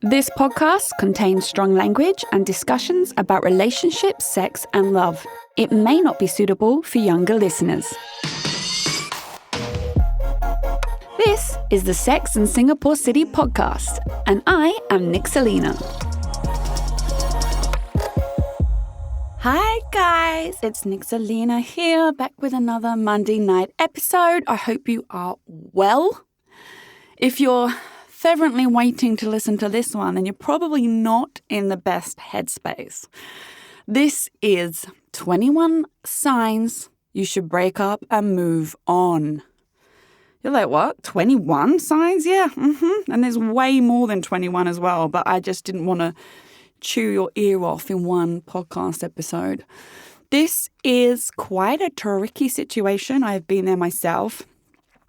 This podcast contains strong language and discussions about relationships, sex, and love. It may not be suitable for younger listeners. This is the Sex and Singapore City podcast, and I am Nick Selena. Hi guys, it's Nick Selena here, back with another Monday night episode. I hope you are well. If you're fervently waiting to listen to this one, then you're probably not in the best headspace. This is 21 signs you should break up and move on. You're like, what? 21 signs? Yeah, And there's way more than 21 as well, but I just didn't want to chew your ear off in one podcast episode. This is quite a tricky situation. I've been there myself.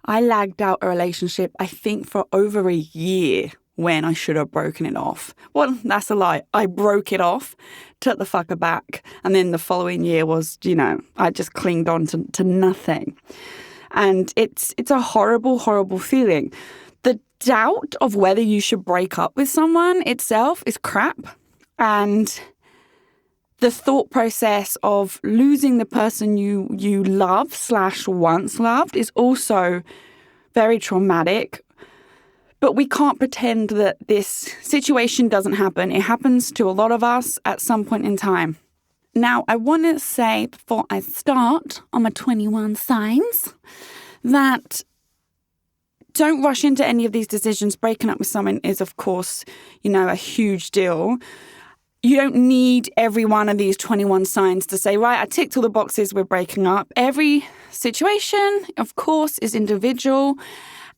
I lagged out a relationship, I think, for over a year when I should have broken it off. Well, that's a lie. I broke it off, took the fucker back, and then the following year was, I just clinged on to nothing. And it's a horrible, horrible feeling. The doubt of whether you should break up with someone itself is crap. And the thought process of losing the person you love / once loved is also very traumatic. But we can't pretend that this situation doesn't happen. It happens to a lot of us at some point in time. Now, I want to say before I start on my 21 signs that don't rush into any of these decisions. Breaking up with someone is, of course, a huge deal. You don't need every one of these 21 signs to say, right, I ticked all the boxes, we're breaking up. Every situation, of course, is individual.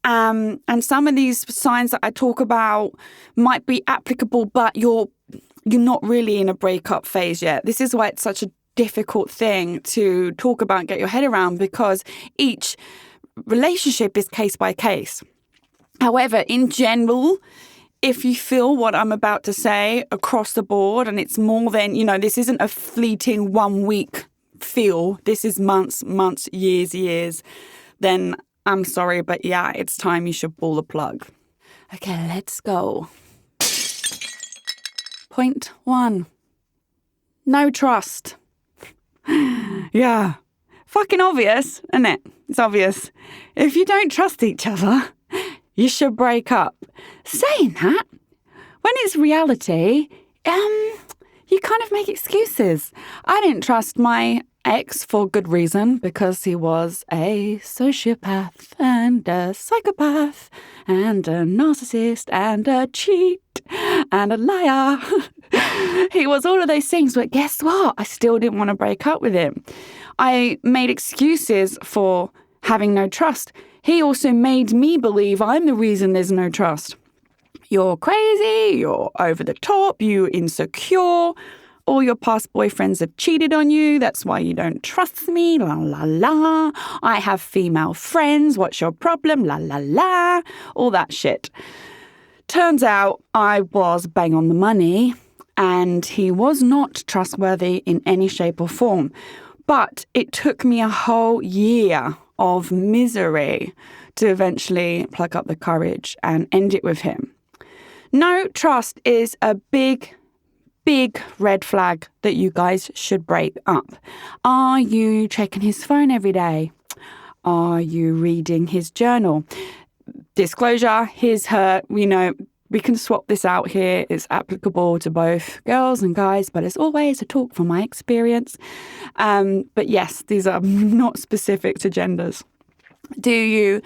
And some of these signs that I talk about might be applicable, but you're not really in a breakup phase yet. This is why it's such a difficult thing to talk about and get your head around, because each relationship is case by case. However, in general, if you feel what I'm about to say across the board, and it's more than, this isn't a fleeting 1 week feel, this is months, years, then I'm sorry, but yeah, it's time you should pull the plug. Okay, let's go. Point 1. No trust. Yeah. Fucking obvious, isn't it? It's obvious. If you don't trust each other, you should break up. Saying that, when it's reality, you kind of make excuses. I didn't trust my ex for good reason, because he was a sociopath and a psychopath and a narcissist and a cheat and a liar. He was all of those things, but guess what? I still didn't want to break up with him. I made excuses for having no trust. He also made me believe I'm the reason there's no trust. You're crazy, you're over the top, you're insecure, all your past boyfriends have cheated on you, that's why you don't trust me, la la la. I have female friends, what's your problem, la la la, all that shit. Turns out I was bang on the money, and he was not trustworthy in any shape or form. But it took me a whole year of misery to eventually pluck up the courage and end it with him. No trust is a big red flag that you guys should break up. Are you checking his phone every day? Are you reading his journal? Disclosure, his, her, we can swap this out here. It's applicable to both girls and guys, but as always, a talk from my experience. But yes, these are not specific to genders. Do you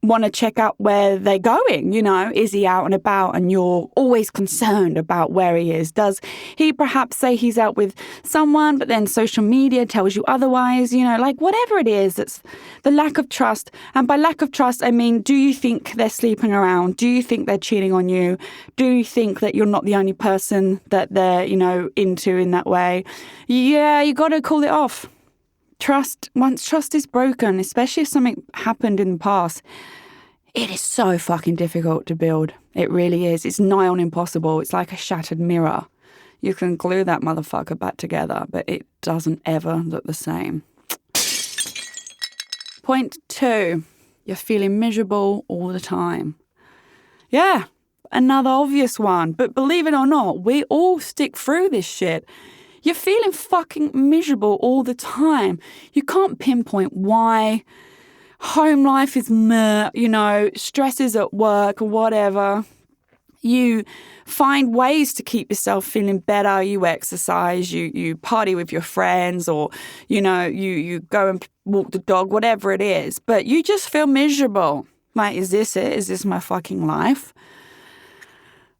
want to check out where they're going? Is he out and about and you're always concerned about where he is? Does he perhaps say he's out with someone, but then social media tells you otherwise? Whatever it is, it's the lack of trust. And by lack of trust, I mean, do you think they're sleeping around? Do you think they're cheating on you? Do you think that you're not the only person that they're, into in that way? Yeah, you got to call it off. Once trust is broken, especially if something happened in the past, it is so fucking difficult to build. It really is. It's nigh on impossible. It's like a shattered mirror. You can glue that motherfucker back together, but it doesn't ever look the same. Point 2, you're feeling miserable all the time. Yeah, another obvious one. But believe it or not, we all stick through this shit. You're feeling fucking miserable all the time. You can't pinpoint why. Home life is meh, stresses at work or whatever. You find ways to keep yourself feeling better. You exercise, you party with your friends, or, you go and walk the dog, whatever it is. But you just feel miserable. Like, is this it? Is this my fucking life?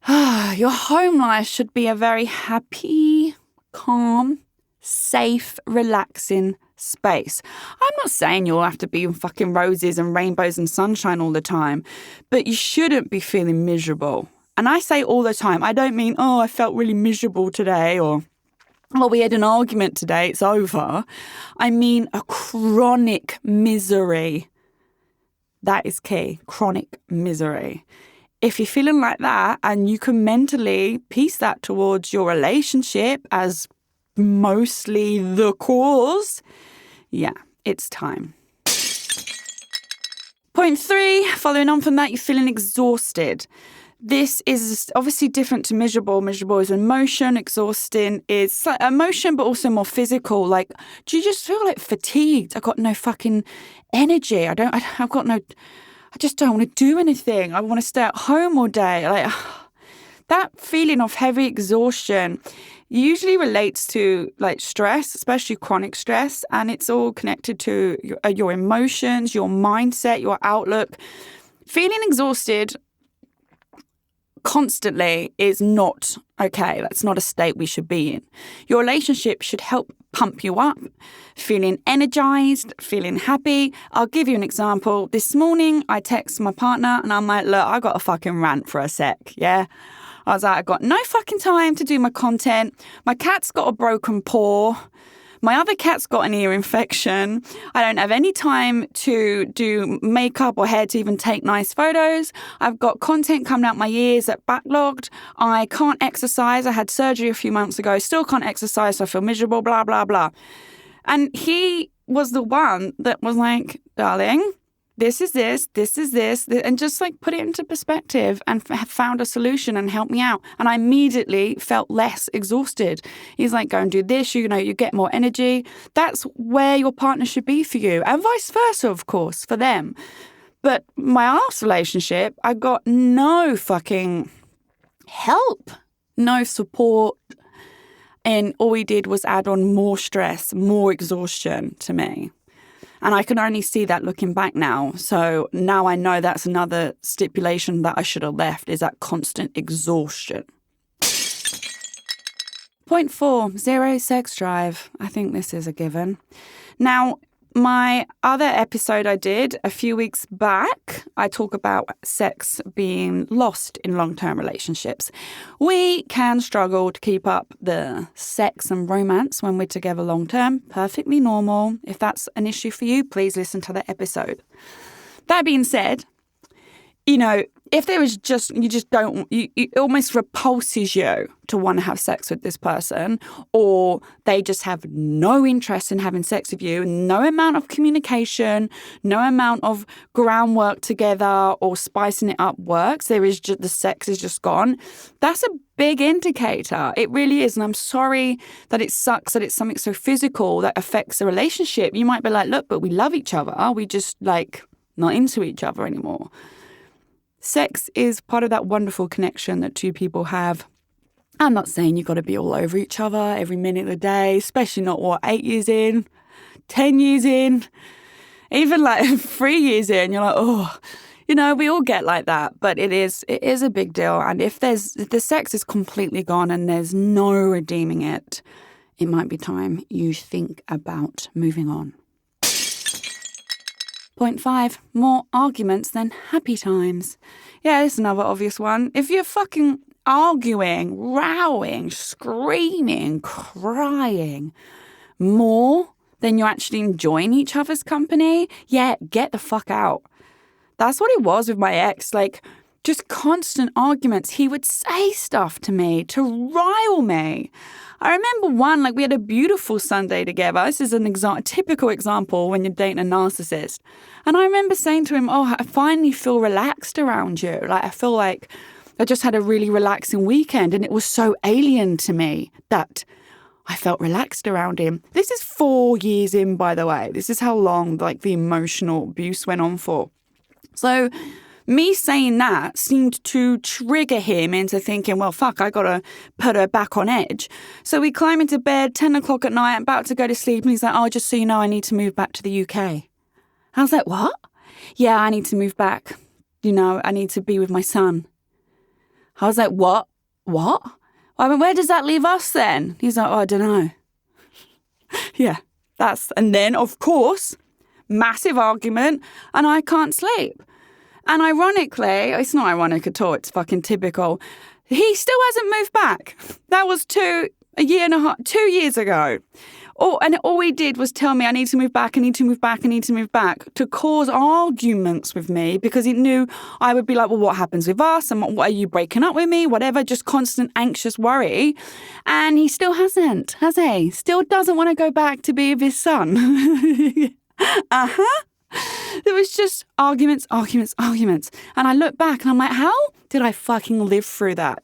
Your home life should be a very happy, calm, safe, relaxing space. I'm not saying you'll have to be in fucking roses and rainbows and sunshine all the time, but you shouldn't be feeling miserable. And I say all the time, I don't mean, I felt really miserable today, or, we had an argument today, it's over. I mean a chronic misery. That is key, chronic misery. If you're feeling like that and you can mentally piece that towards your relationship as mostly the cause, yeah, it's time. Point 3, following on from that, you're feeling exhausted. This is obviously different to miserable. Miserable is emotion. Exhausting is like emotion, but also more physical. Like, do you just feel like fatigued? I've got no fucking energy. I just don't want to do anything. I want to stay at home all day. Like, that feeling of heavy exhaustion usually relates to like stress, especially chronic stress. And it's all connected to your emotions, your mindset, your outlook. Feeling exhausted constantly is not okay. That's not a state we should be in. Your relationship should help pump you up, feeling energized, feeling happy. I'll give you an example. This morning, I text my partner and I'm like, look, I got a fucking rant for a sec, yeah? I was like, I got no fucking time to do my content. My cat's got a broken paw. My other cat's got an ear infection. I don't have any time to do makeup or hair to even take nice photos. I've got content coming out my ears that backlogged. I can't exercise. I had surgery a few months ago. Still can't exercise, so I feel miserable, blah, blah, blah. And he was the one that was like, darling, this is this, and just like put it into perspective and found a solution and helped me out. And I immediately felt less exhausted. He's like, go and do this, you get more energy. That's where your partner should be for you, and vice versa, of course, for them. But my last relationship, I got no fucking help, no support. And all he did was add on more stress, more exhaustion to me. And I can only see that looking back now. So now I know that's another stipulation that I should have left, is that constant exhaustion. Point 4, 0 sex drive. I think this is a given. Now, my other episode I did a few weeks back, I talk about sex being lost in long-term relationships. We can struggle to keep up the sex and romance when we're together long-term. Perfectly normal. If that's an issue for you, please listen to the episode. That being said, if there is it almost repulses you to want to have sex with this person, or they just have no interest in having sex with you, no amount of communication, no amount of groundwork together or spicing it up works, the sex is just gone. That's a big indicator. It really is. And I'm sorry that it sucks that it's something so physical that affects the relationship. You might be like, look, but we love each other. We just not into each other anymore. Sex is part of that wonderful connection that two people have. I'm not saying you've got to be all over each other every minute of the day, especially not 8 years in, 10 years in, even 3 years in. You're like, we all get like that, but it is a big deal. And if the sex is completely gone and there's no redeeming it, it might be time you think about moving on. Point 5, more arguments than happy times. Yeah, this is another obvious one. If you're fucking arguing, rowing, screaming, crying more than you're actually enjoying each other's company, yeah, get the fuck out. That's what it was with my ex. Just constant arguments. He would say stuff to me to rile me. I remember one, we had a beautiful Sunday together. This is a typical example when you're dating a narcissist. And I remember saying to him, I finally feel relaxed around you. I feel like I just had a really relaxing weekend, and it was so alien to me that I felt relaxed around him. This is 4 years in, by the way. This is how long the emotional abuse went on for. So me saying that seemed to trigger him into thinking, well, fuck, I got to put her back on edge. So we climb into bed, 10 o'clock at night, about to go to sleep. And he's like, oh, just so you know, I need to move back to the UK. I was like, what? Yeah, I need to move back. I need to be with my son. I was like, what? What? I mean, where does that leave us then? He's like, oh, I don't know. Yeah, and then, of course, massive argument, and I can't sleep. And ironically, it's not ironic at all, it's fucking typical, he still hasn't moved back. That was 2 years ago. And all he did was tell me, I need to move back, to cause arguments with me, because he knew I would be like, well, what happens with us? And what, are you breaking up with me? Whatever, just constant anxious worry. And he still hasn't, has he? Still doesn't want to go back to be with his son. There was just arguments. And I look back and I'm like, how did I fucking live through that?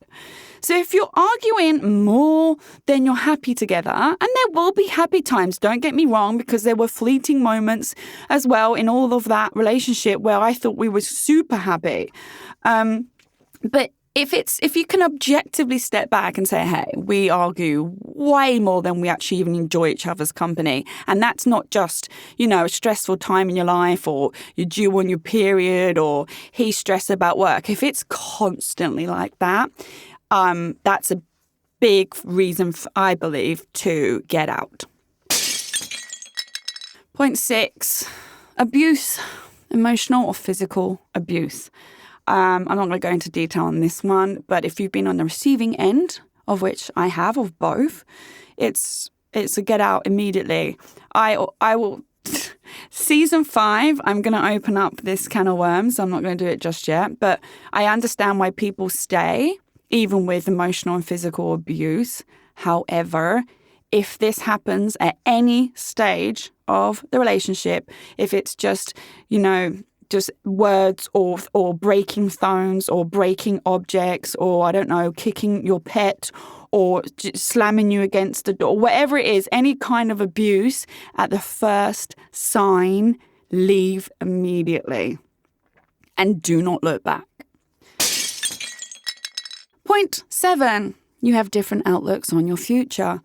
So if you're arguing more than you're happy together, and there will be happy times, don't get me wrong, because there were fleeting moments as well in all of that relationship where I thought we were super happy. But if you can objectively step back and say, hey, we argue way more than we actually even enjoy each other's company. And that's not just, a stressful time in your life, or you're due on your period, or he's stressed about work. If it's constantly like that, that's a big reason, I believe, to get out. Point 6, abuse, emotional or physical abuse. I'm not going to go into detail on this one, but if you've been on the receiving end, of which I have, of both, it's a get out immediately. I will. Season 5, I'm going to open up this can of worms. I'm not going to do it just yet, but I understand why people stay, even with emotional and physical abuse. However, if this happens at any stage of the relationship, if it's just, just words or breaking phones or breaking objects or, I don't know, kicking your pet or slamming you against the door, whatever it is, any kind of abuse, at the first sign, leave immediately and do not look back. Point 7, you have different outlooks on your future.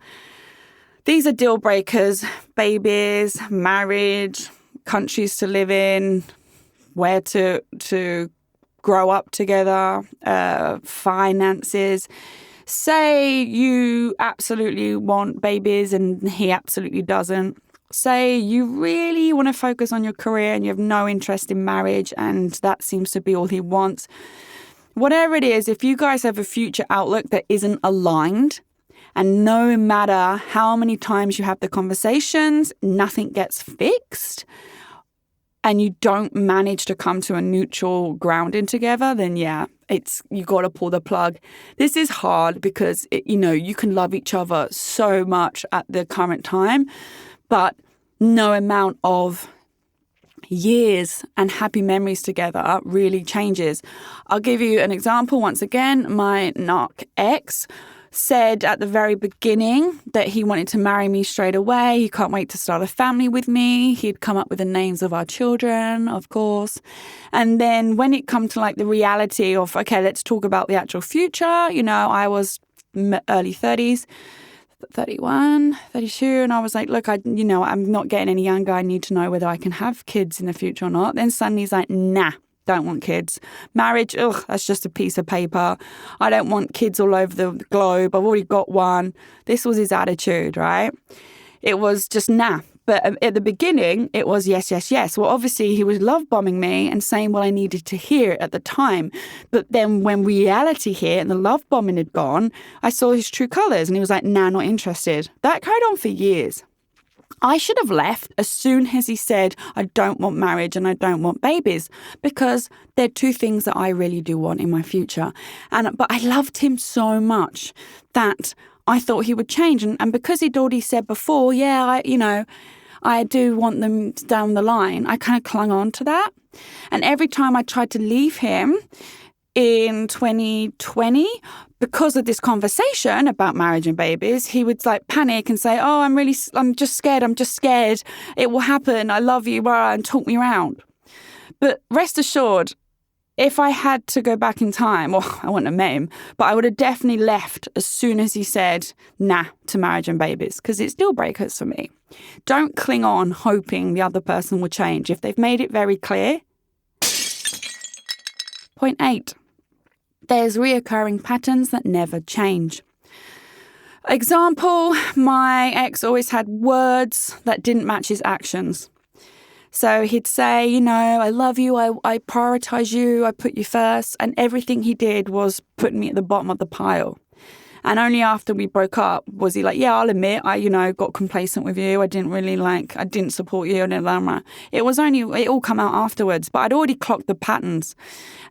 These are deal breakers: babies, marriage, countries to live in, where to grow up together, finances. Say you absolutely want babies and he absolutely doesn't. Say you really want to focus on your career and you have no interest in marriage and that seems to be all he wants. Whatever it is, if you guys have a future outlook that isn't aligned, and no matter how many times you have the conversations, nothing gets fixed, and you don't manage to come to a neutral grounding together, then yeah, you got to pull the plug. This is hard because, you can love each other so much at the current time, but no amount of years and happy memories together really changes. I'll give you an example. Once again, my narc ex said at the very beginning that he wanted to marry me straight away. He can't wait to start a family with me. He'd come up with the names of our children, of course. And then when it come to the reality of, okay, let's talk about the actual future. I was early 30s, 31, 32. And I was like, look, I'm not getting any younger. I need to know whether I can have kids in the future or not. Then suddenly he's like, nah. Don't want kids. Marriage, that's just a piece of paper. I don't want kids all over the globe. I've already got one. This was his attitude, right? It was just nah. But at the beginning, it was yes, yes, yes. Well, obviously, he was love bombing me and saying what I needed to hear at the time. But then when reality hit and the love bombing had gone, I saw his true colours and he was like, nah, not interested. That carried on for years. I should have left as soon as he said, I don't want marriage and I don't want babies, because they're two things that I really do want in my future. But I loved him so much that I thought he would change. And because he'd already said before, yeah, I do want them down the line, I kind of clung on to that. And every time I tried to leave him, in 2020, because of this conversation about marriage and babies, he would like panic and say, oh, I'm just scared. It will happen. I love you, and talk me around. But rest assured, if I had to go back in time, well, I wouldn't have met him, but I would have definitely left as soon as he said nah to marriage and babies, because it's deal breakers for me. Don't cling on hoping the other person will change if they've made it very clear. Point 8. There's reoccurring patterns that never change. Example, my ex always had words that didn't match his actions. So he'd say, I love you, I prioritize you, I put you first, and everything he did was putting me at the bottom of the pile. And only after we broke up was he like, yeah, I'll admit, I got complacent with you, I didn't support you, it all come out afterwards, but I'd already clocked the patterns,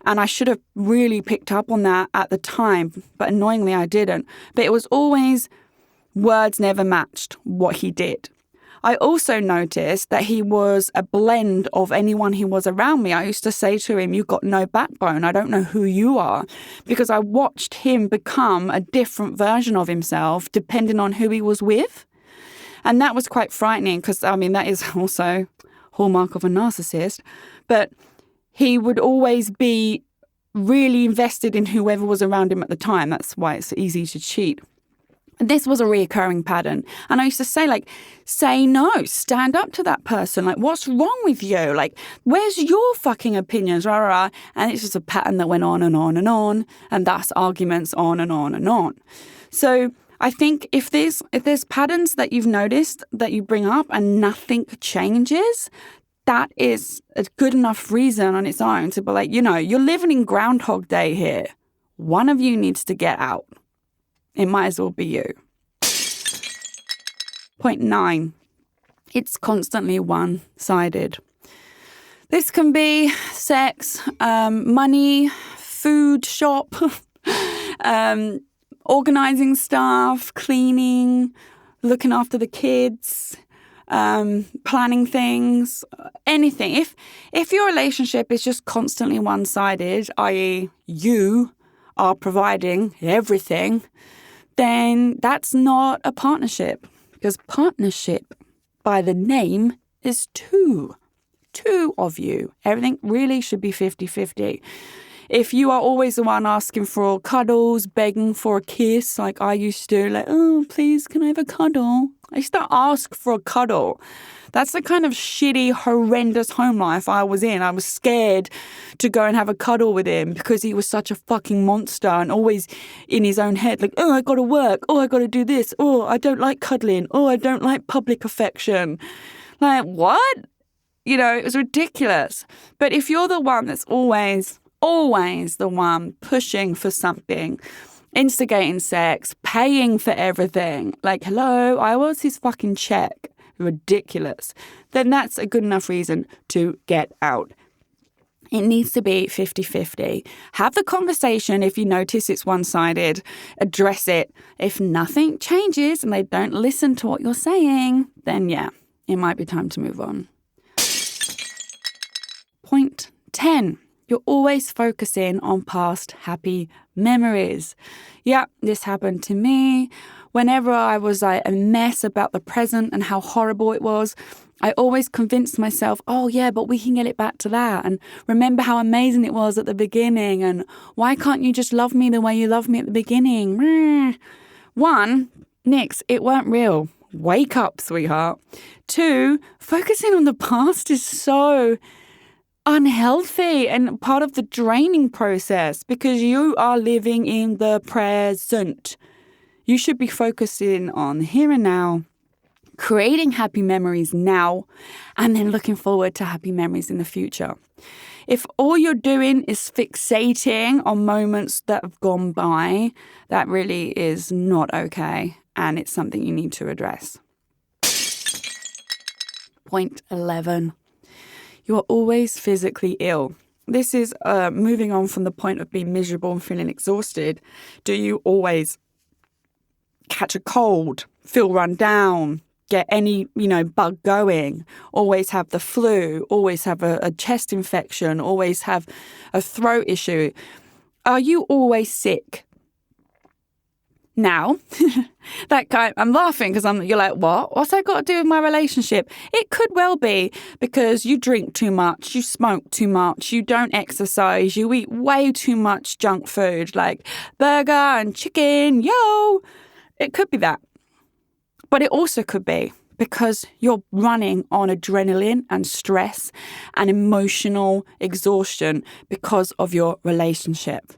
and I should have really picked up on that at the time, but annoyingly I didn't. But it was always words never matched what he did. I also noticed that he was a blend of anyone who was around me. I used to say to him, you've got no backbone. I don't know who you are, because I watched him become a different version of himself depending on who he was with. And that was quite frightening because, that is also hallmark of a narcissist. But he would always be really invested in whoever was around him at the time. That's why it's easy to cheat. This was a reoccurring pattern. And I used to say, say no, stand up to that person. What's wrong with you? Where's your fucking opinions? Rah, rah, rah. And it's just a pattern that went on and on and on. And thus arguments on and on and on. So I think if there's patterns that you've noticed that you bring up and nothing changes, that is a good enough reason on its own to be you're living in Groundhog Day here. One of you needs to get out. It might as well be you. Point 9. It's constantly one-sided. This can be sex, money, food, shop, organizing stuff, cleaning, looking after the kids, planning things, anything. If your relationship is just constantly one-sided, i.e. you are providing everything, then that's not a partnership, because partnership by the name is two of you. Everything really should be 50-50. If you are always the one asking for cuddles, begging for a kiss, like I used to, oh, please, can I have a cuddle? I used to ask for a cuddle. That's the kind of shitty, horrendous home life I was in. I was scared to go and have a cuddle with him because he was such a fucking monster and always in his own head, oh, I got to work. Oh, I got to do this. Oh, I don't like cuddling. Oh, I don't like public affection. What? It was ridiculous. But if you're the one that's always the one pushing for something, instigating sex, paying for everything, hello, I was his fucking check. Ridiculous. Then that's a good enough reason to get out. It needs to be 50-50. Have the conversation if you notice it's one-sided. Address it. If nothing changes and they don't listen to what you're saying, then yeah, it might be time to move on. Point 10. You're always focusing on past happy memories. Yeah, this happened to me. Whenever I was a mess about the present and how horrible it was, I always convinced myself, oh yeah, but we can get it back to that. And remember how amazing it was at the beginning. And why can't you just love me the way you loved me at the beginning? 1, Nix, it weren't real. Wake up, sweetheart. 2, focusing on the past is so unhealthy and part of the draining process because you are living in the present. You should be focusing on here and now, creating happy memories now, and then looking forward to happy memories in the future. If all you're doing is fixating on moments that have gone by, that really is not okay, and it's something you need to address. Point 11. You are always physically ill. This is moving on from the point of being miserable and feeling exhausted. Do you always catch a cold, feel run down, get any, bug going, always have the flu, always have a chest infection, always have a throat issue? Are you always sick? Now, that guy, I'm laughing because you're like, what? What's that got to do with my relationship? It could well be because you drink too much, you smoke too much, you don't exercise, you eat way too much junk food like burger and chicken, yo. It could be that. But it also could be because you're running on adrenaline and stress and emotional exhaustion because of your relationship.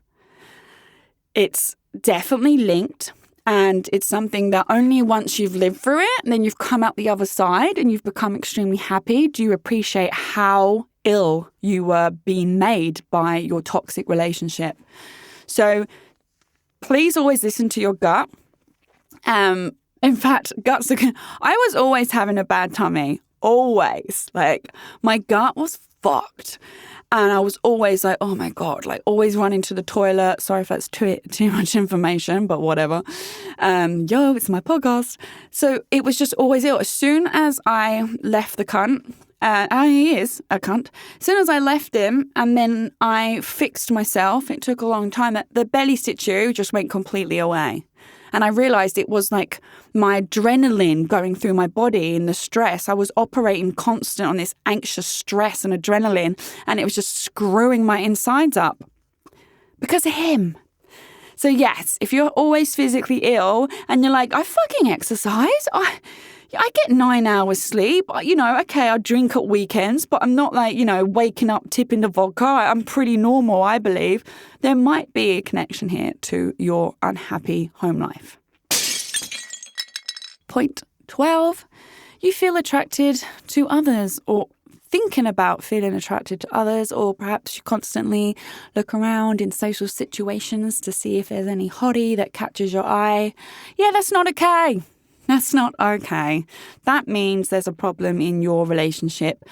It's definitely linked, and it's something that only once you've lived through it and then you've come out the other side and you've become extremely happy do you appreciate how ill you were being made by your toxic relationship. So please always listen to your gut. In fact, I was always having a bad tummy. Always. Like, my gut was fucked. And I was always like, oh my God, like always running to the toilet. Sorry if that's too much information, but whatever. It's my podcast. So it was just always ill. As soon as I left the cunt, he is a cunt. As soon as I left him and then I fixed myself, it took a long time, the belly situ just went completely away. And I realized it was like my adrenaline going through my body and the stress. I was operating constant on this anxious stress and adrenaline, and it was just screwing my insides up because of him. So yes, if you're always physically ill and you're like, I fucking exercise, I get 9 hours sleep, okay, I drink at weekends, but I'm not like, waking up tipping the vodka. I'm pretty normal, I believe. There might be a connection here to your unhappy home life. Point 12, you feel attracted to others or thinking about feeling attracted to others, or perhaps you constantly look around in social situations to see if there's any hottie that catches your eye. Yeah, that's not okay. That's not okay. That means there's a problem in your relationship.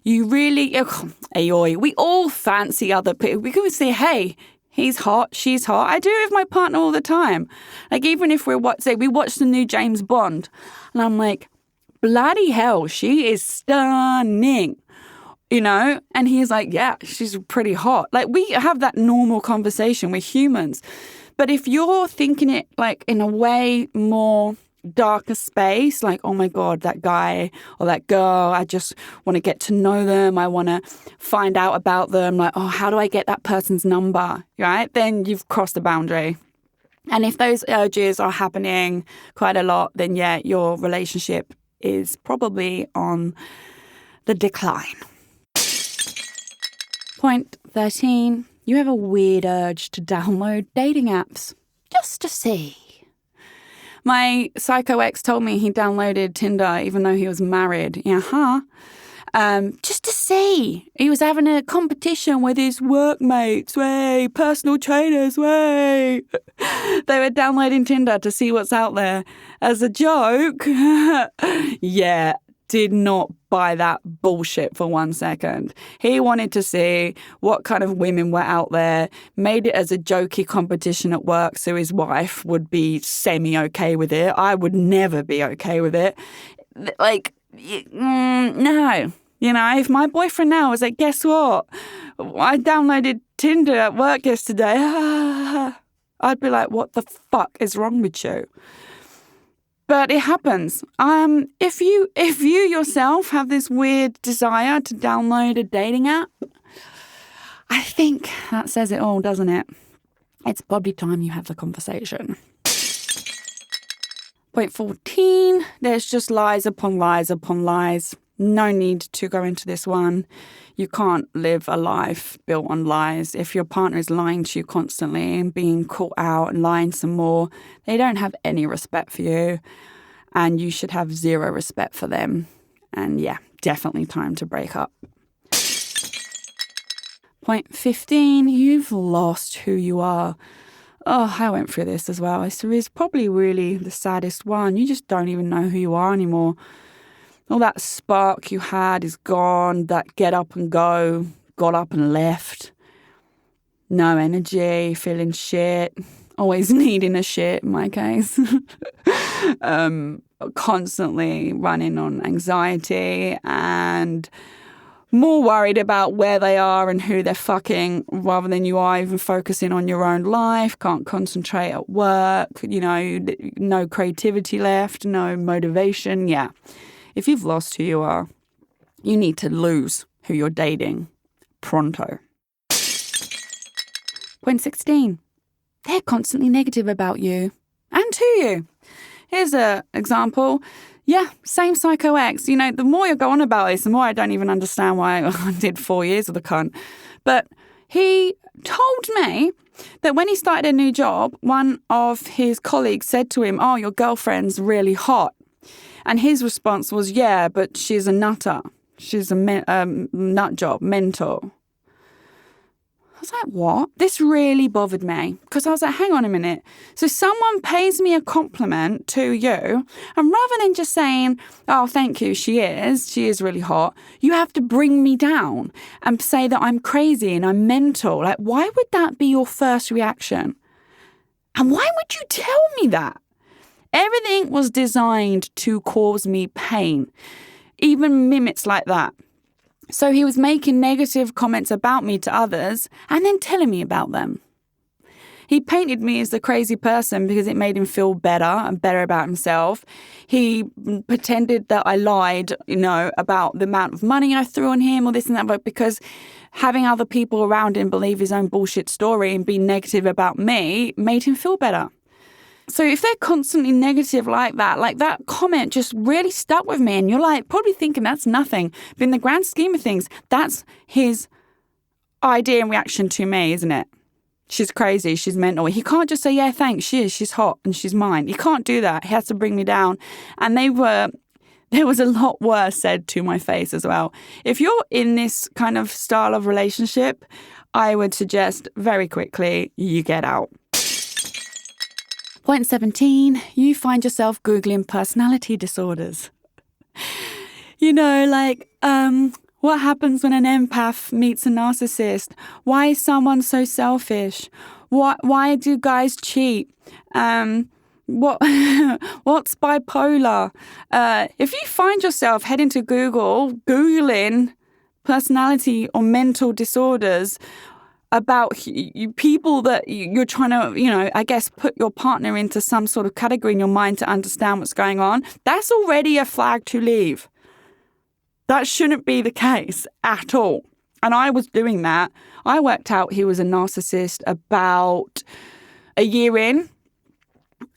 You really, we all fancy other people. We can say, hey, he's hot, she's hot. I do it with my partner all the time. Like, even if we watch the new James Bond, and I'm like, bloody hell, she is stunning. And he's like, yeah, she's pretty hot. Like, we have that normal conversation. We're humans. But if you're thinking it like in a way more darker space, like, oh my God, that guy or that girl, I just want to get to know them. I want to find out about them. Like, oh, how do I get that person's number? Right? Then you've crossed the boundary. And if those urges are happening quite a lot, then yeah, your relationship is probably on the decline. Point 13, you have a weird urge to download dating apps just to see. My psycho ex told me he downloaded Tinder even though he was married. Just to see. He was having a competition with his workmates, way, personal trainers, way. They were downloading Tinder to see what's out there. As a joke, yeah, did not buy that bullshit for 1 second. He wanted to see what kind of women were out there, made it as a jokey competition at work so his wife would be semi-okay with it. I would never be okay with it. Like, no. If my boyfriend now was like, guess what? I downloaded Tinder at work yesterday. I'd be like, what the fuck is wrong with you? But it happens. If you yourself have this weird desire to download a dating app, I think that says it all, doesn't it? It's probably time you have the conversation. Point 14, there's just lies upon lies upon lies. No need to go into this one. You can't live a life built on lies. If your partner is lying to you constantly and being caught out and lying some more, they don't have any respect for you, and you should have zero respect for them. And yeah, definitely time to break up. Point 15, you've lost who you are. Oh, I went through this as well. It's probably really the saddest one. You just don't even know who you are anymore. All that spark you had is gone. That get up and go, got up and left. No energy, feeling shit. Always needing a shit in my case. Constantly running on anxiety and more worried about where they are and who they're fucking rather than you are even focusing on your own life, can't concentrate at work, no creativity left, no motivation. Yeah. If you've lost who you are, you need to lose who you're dating pronto. Point 16. They're constantly negative about you and to you. Here's an example. Yeah, same psycho ex. The more you go on about this, the more I don't even understand why I did 4 years of the cunt. But he told me that when he started a new job, one of his colleagues said to him, "Oh, your girlfriend's really hot." And his response was, "Yeah, but she's a nutter. She's a nut job, mentor." I was like, what? This really bothered me because I was like, hang on a minute. So someone pays me a compliment to you, and rather than just saying, "Oh, thank you, she is really hot," you have to bring me down and say that I'm crazy and I'm mental. Like, why would that be your first reaction? And why would you tell me that? Everything was designed to cause me pain, even mimics like that. So he was making negative comments about me to others and then telling me about them. He painted me as the crazy person because it made him feel better and better about himself. He pretended that I lied, about the amount of money I threw on him or this and that, but because having other people around him believe his own bullshit story and be negative about me made him feel better. So if they're constantly negative like that comment just really stuck with me, and you're probably thinking that's nothing. But in the grand scheme of things, that's his idea and reaction to me, isn't it? She's crazy, she's mental. He can't just say, "Yeah, thanks, she's hot and she's mine." He can't do that. He has to bring me down. And there was a lot worse said to my face as well. If you're in this kind of style of relationship, I would suggest very quickly you get out. Point 17, you find yourself Googling personality disorders. What happens when an empath meets a narcissist? Why is someone so selfish? Why do guys cheat? What's bipolar? If you find yourself heading to Googling personality or mental disorders, about people that you're trying to, put your partner into some sort of category in your mind to understand what's going on, that's already a flag to leave. That shouldn't be the case at all. And I was doing that. I worked out he was a narcissist about a year in.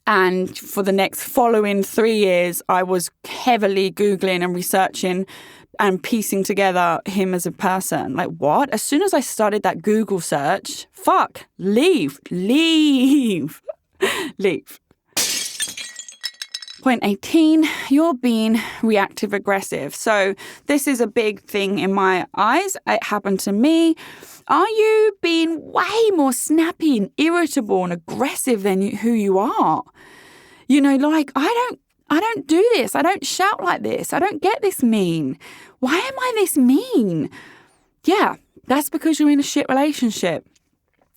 And for the next following 3 years, I was heavily Googling and researching and piecing together him as a person. Like, what? As soon as I started that Google search, leave. Point 18, you're being reactive aggressive. So this is a big thing in my eyes. It happened to me. Are you being way more snappy and irritable and aggressive than who you are? I don't do this. I don't shout like this. I don't get this mean. Why am I this mean? Yeah, that's because you're in a shit relationship.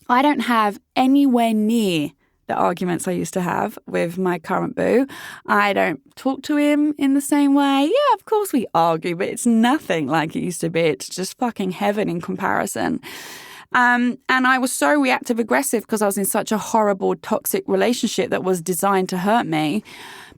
I don't have anywhere near the arguments I used to have with my current boo. I don't talk to him in the same way. Yeah, of course we argue, but it's nothing like it used to be. It's just fucking heaven in comparison. And I was so reactive aggressive because I was in such a horrible, toxic relationship that was designed to hurt me.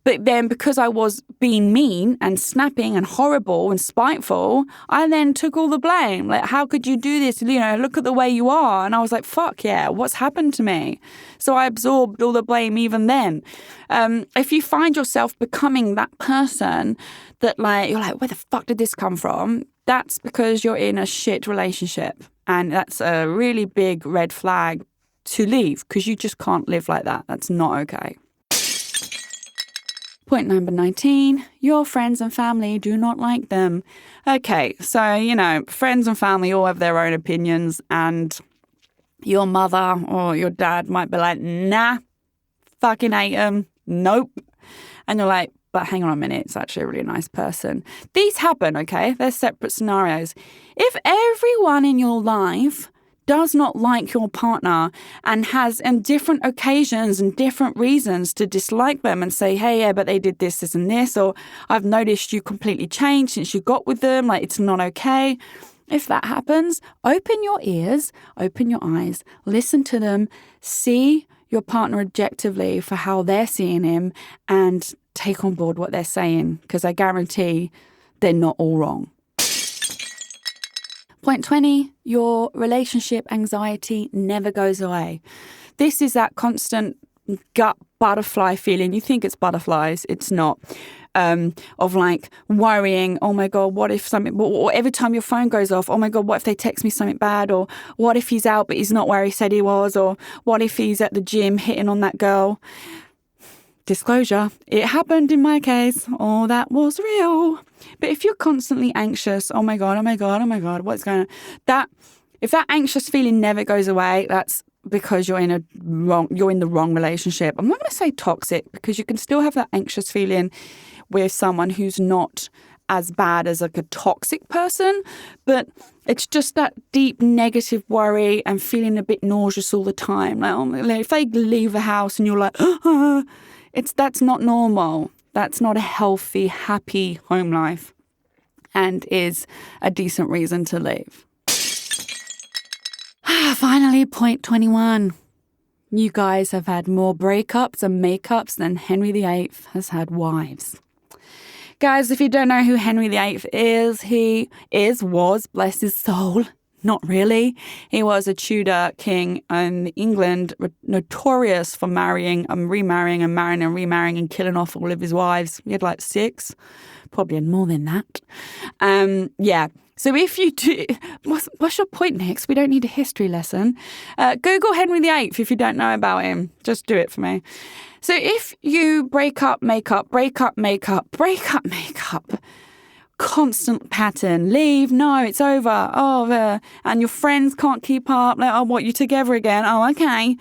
But then because I was being mean and snapping and horrible and spiteful, I then took all the blame. Like, how could you do this? Look at the way you are. And I was like, fuck yeah, what's happened to me? So I absorbed all the blame even then. If you find yourself becoming that person that you're like, where the fuck did this come from? That's because you're in a shit relationship. And that's a really big red flag to leave because you just can't live like that. That's not okay. Point number 19, your friends and family do not like them. Okay, so, friends and family all have their own opinions, and your mother or your dad might be like, nah, fucking hate him, nope. And you're like, but hang on a minute, it's actually a really nice person. These happen, okay? They're separate scenarios. If everyone in your life does not like your partner and has different occasions and different reasons to dislike them and say, hey, yeah, but they did this and this, or I've noticed you completely changed since you got with them, like it's not okay. if that happens, open your ears, open your eyes, listen to them, see your partner objectively for how they're seeing him and take on board what they're saying, because I guarantee they're not all wrong. Point 20, your relationship anxiety never goes away. This is that constant gut butterfly feeling. You think it's butterflies, it's not. Of like worrying, oh my God, what if something, or every time your phone goes off, oh my God, what if they text me something bad? Or what if he's out but he's not where he said he was? Or what if he's at the gym hitting on that girl? Disclosure, it happened in my case. Oh, that was real. But if you're constantly anxious, oh my God, what's going on? If that anxious feeling never goes away, that's because you're in the wrong relationship. I'm not going to say toxic, because you can still have that anxious feeling with someone who's not as bad as like a toxic person, but it's just that deep negative worry and feeling a bit nauseous all the time. Like, if they leave the house and you're like, that's not normal. That's not a healthy, happy home life, and is a decent reason to leave. Finally, point 21. You guys have had more breakups and makeups than Henry VIII has had wives. Guys, if you don't know who Henry VIII is, was, bless his soul, not really. He was a Tudor king in England, notorious for marrying and remarrying and marrying and remarrying and killing off all of his wives. He had like 6, probably had more than that. Yeah. So if you do, what's your point next? We don't need a history lesson. Google Henry VIII if you don't know about him. Just do it for me. So if you break up, make up, constant pattern, leave, no, it's over, and your friends can't keep up, like, oh, what, you together again? Oh, okay.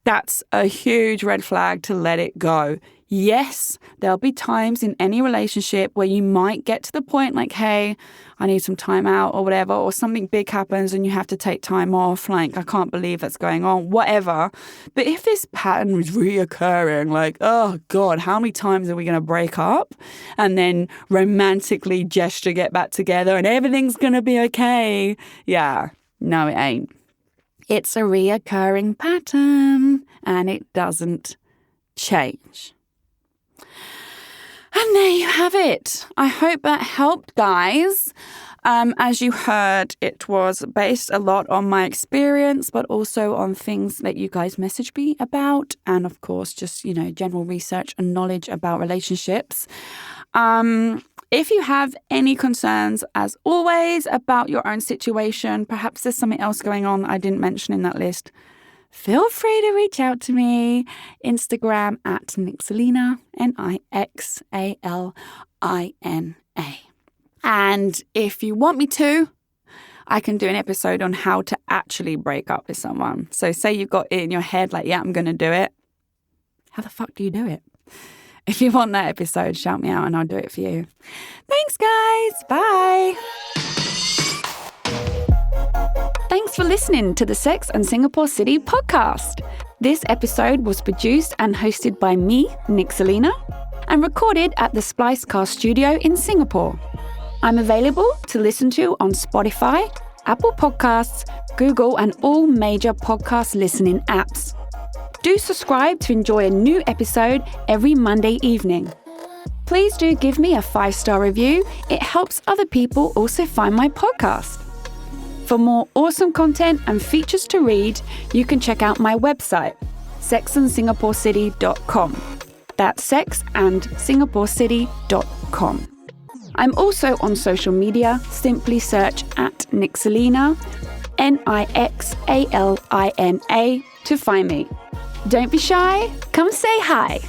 That's a huge red flag to let it go. Yes, there'll be times in any relationship where you might get to the point like, hey, I need some time out or whatever, or something big happens and you have to take time off. Like, I can't believe that's going on, whatever. But if this pattern is reoccurring, like, oh God, how many times are we going to break up and then romantically gesture get back together and everything's going to be okay? Yeah, no, it ain't. It's a reoccurring pattern and it doesn't change. And there you have it. I hope that helped, guys. As you heard, it was based a lot on my experience, but also on things that you guys messaged me about. And of course, just, general research and knowledge about relationships. If you have any concerns, as always, about your own situation, perhaps there's something else going on I didn't mention in that list, feel free to reach out to me. Instagram at Nixalina, Nixalina. And if you want me to, I can do an episode on how to actually break up with someone. So say you've got it in your head like, yeah, I'm going to do it. How the fuck do you do it? If you want that episode, shout me out and I'll do it for you. Thanks, guys. Bye. Thanks for listening to the Sex and Singapore City podcast. This episode was produced and hosted by me, Nixalina, and recorded at the Splicecast studio in Singapore. I'm available to listen to on Spotify, Apple Podcasts, Google, and all major podcast listening apps. Do subscribe to enjoy a new episode every Monday evening. Please do give me a 5-star review. It helps other people also find my podcast. For more awesome content and features to read, you can check out my website, sexandsingaporecity.com. That's sexandsingaporecity.com. I'm also on social media. Simply search at Nixalina, Nixalina, to find me. Don't be shy. Come say hi.